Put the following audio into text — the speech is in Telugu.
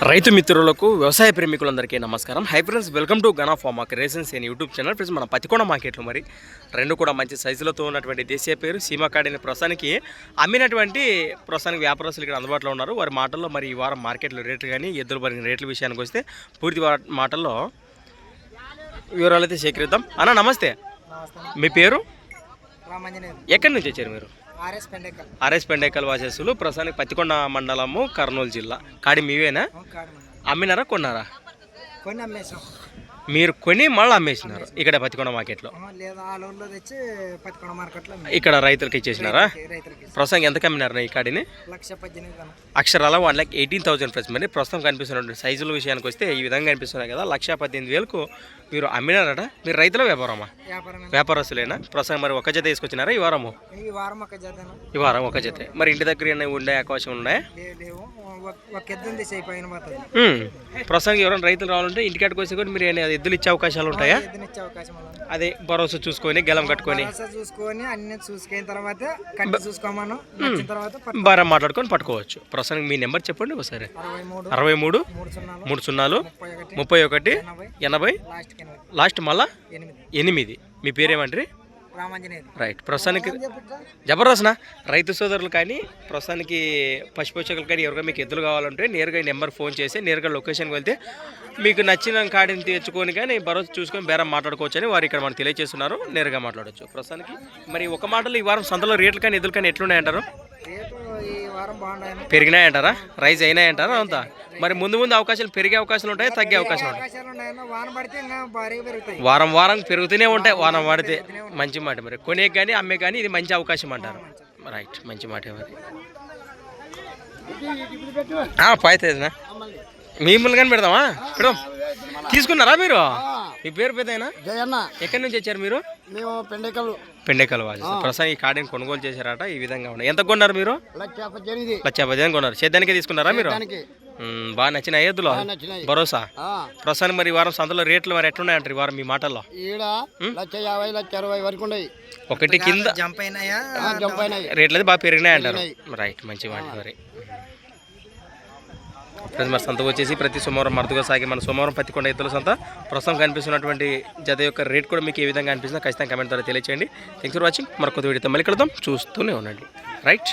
రైతు మిత్రులకు వ్యవసాయ ప్రేమికులందరికీ నమస్కారం. Hi friends, welcome to Gana farm creations and YouTube channel. Friends, మన పతికొండ మార్కెట్లో మరి రెండు కూడా మంచి సైజులతో ఉన్నటువంటి దేశీయ పేరు సీమాకాడిని ప్రస్తుతానికి అమ్మినటువంటి ప్రస్తుతానికి వ్యాపారస్తులు ఇక్కడ అందుబాటులో ఉన్నారు. వారి మాటల్లో మరి ఈ వారం మార్కెట్లో రేట్లు కానీ ఎద్దులు పరిగిన రేట్ల విషయానికి వస్తే పూర్తి మాటల్లో వివరాలు అయితే సేకరిద్దాం. అన్న నమస్తే, మీ పేరు? ఎక్కడి నుంచి వచ్చారు మీరు? ఆర్ఎస్ పెండేకల్ వాసేసులు ప్రస్తుతానికి పత్తికొండ మండలము, కర్నూలు జిల్లా. కాడి మీవేనా? అమ్మినారా కొన్నారా? మీరు కొని మళ్ళీ అమ్మేసినారు ఇక్కడ పత్తికొండ మార్కెట్లో? ఇక్కడ రైతులకు ఇచ్చేసినారా? ప్రస్తుతం ఎంత అమ్మినారు ఈ కాడిని? అక్షరాల 1,18,000 ప్రైస్. మరి ప్రస్తుతం కనిపిస్తున్న సైజుల విషయానికి వస్తే ఈ విధంగా కనిపిస్తున్నాయి కదా. 1,18,000కు మీరు అమ్మినారట. మీరు రైతుల వ్యాపారమా? వ్యాపారస్తులేనా? ప్రస్తుతం మరి ఒక జత తీసుకొచ్చినారా ఈ వారము? ఈ వారం ఒక జత. మరి ఇంటి దగ్గర ఉండే అవకాశం ఉన్నాయా? ప్రస్తుతానికి ఎవరైనా రైతులు రావాలంటే ఇంటికాడికి వచ్చి కూడా మీరు ఎద్దులు ఇచ్చే అవకాశాలు ఉంటాయా? అదే భరోసా చూసుకొని గెలం కట్టుకొని అన్ని చూసుకున్న తర్వాత బాగా మాట్లాడుకొని పట్టుకోవచ్చు. ప్రస్తుతానికి మీ నెంబర్ చెప్పండి ఒకసారి. 63 30 31 80 లాస్ట్ మళ్ళా 8. మీ పేరేమంటారు? రైట్. ప్రస్తుతానికి జబర్దస్త్నా రైతు సోదరులు కానీ ప్రస్తుతానికి పశుపోషకులు కానీ ఎవరికైనా మీకు ఎద్దులు కావాలంటే నేరుగా ఈ నెంబర్ ఫోన్ చేసి నేరుగా లొకేషన్కి వెళ్తే మీకు నచ్చిన కాడిని తెచ్చుకొని కానీ భరోసా చూసుకొని బేరం మాట్లాడుకోవచ్చు అని వారు ఇక్కడ మనకు తెలియజేస్తున్నారు. నేరుగా మాట్లాడవచ్చు. ప్రస్తుతానికి మరి ఒక మాటలో ఈ వారం సంతలో రేట్లు కానీ ఎద్దులు కానీ ఎట్లున్నాయంటారు? పెరిగినాయంటారా? రైజ్ అయినాయంటారా? అంతా మరి ముందు అవకాశాలు పెరిగే అవకాశాలు ఉంటాయి, తగ్గే అవకాశాలు ఉంటాయి? వారం పెరుగుతూనే ఉంటాయి. వారం పడితే మంచి మాట. మరి కొనే కానీ అమ్మే కానీ ఇది మంచి అవకాశం అంటారు. రైట్, మంచి మాట. మరి పాయితేనా మిమ్మల్ని కానీ పెడదామా? పెడదాం. తీసుకున్నారా మీరు? మీ పేరు పెద్దయినా? ఎక్కడి నుంచి వచ్చారు మీరు? పెండేకల్ వాసి. ప్రస్తుతం ఈ కాడిని కొనుగోలు చేశారట. ఈ విధంగా ఉన్నాయి. ఎంత కొన్నారు మీరు? 1,18,000 కొన్నారు. సేద్యానికే తీసుకున్నారా మీరు? బాగా నచ్చిన ఎద్దులో భరోసా. ప్రస్తుతానికి మరి ఈ వారం సంతలో రేట్లు మరి ఎట్లున్నాయంటారు ఈ వారం మీ మాటల్లో? 1,50,000 వరకు ఉన్నాయి. ఒకటి కింద రేట్లు అయితే బాగా పెరిగినాయంటారు. రైట్, మంచి మాట. మరి మరి సంతకు వచ్చేసి ప్రతి సోమవారం మరుదుగా సాగి మన సోమవారం పత్తికొండ ఎద్దుల సంత. ప్రస్తుతం కనిపిస్తున్నటువంటి జత యొక్క రేట్ కూడా మీకు ఏ విధంగా అనిపిస్తుందో ఖచ్చితంగా కమెంట్ ద్వారా తెలియచేయండి. Thanks for watching. మరొక వీడియోతో మళ్ళీ కలుద్దాం. చూస్తూనే ఉండండి. రైట్.